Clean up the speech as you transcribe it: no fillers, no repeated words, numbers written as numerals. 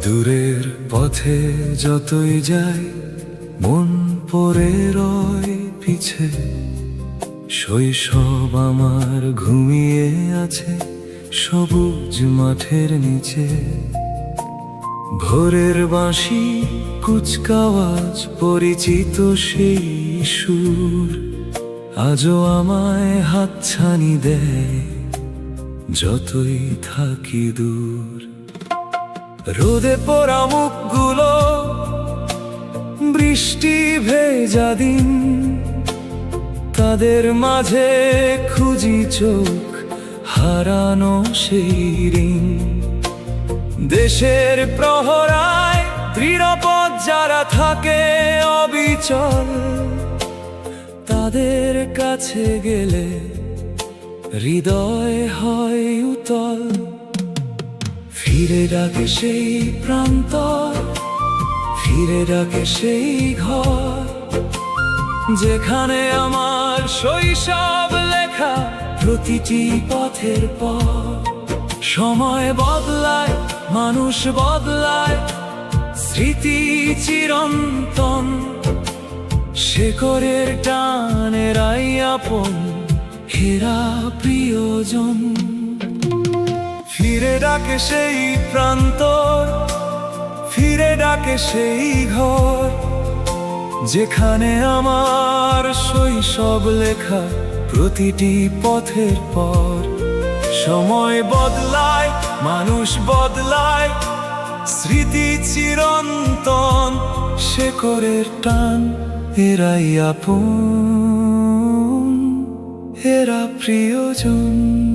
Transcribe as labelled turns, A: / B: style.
A: দূরের পথে যতই যাই মন পড়ে রয় পিছে। শৈশব আমার ঘুমিয়ে আছে সবুজ মাঠের নিচে। ভোরের বাঁশি কুচকাওয়াজ পরিচিত সেই সুর আজও আমায় হাতছানি দেয় যতই থাকি দূর। রোদে পোড়া মুখগুলো, বৃষ্টি ভেজা দিন, তাদের মাঝে খুঁজি চোখ হারানো সেই ঋণ। দেশের প্রহরায় দৃঢ়পদ যারা থাকে অবিচল, তাদের কাছে গেলে হৃদয় হয় উতল। ফিরে ডাকে সেই প্রান্তর, ফিরে ডাকে সেই ঘর, যেখানে আমার শৈশব লেখা প্রতিটি পথের পর। সময় বদলায়, মানুষ বদলায়, স্মৃতি চিরন্তন। শেকড়ের টানেরাই আপন, হেরা প্রিয়জন। ফিরে ডাকে সেই প্রান্তর, ফিরে ডাকে সেই ঘর, যেখানে আমার শৈশব লেখা প্রতিটি পথের পর। সময় বদলায়, মানুষ বদলায়, স্মৃতি চিরন্তন। শেকড়ের টান, এরাই আপন, এরা প্রিয়জন।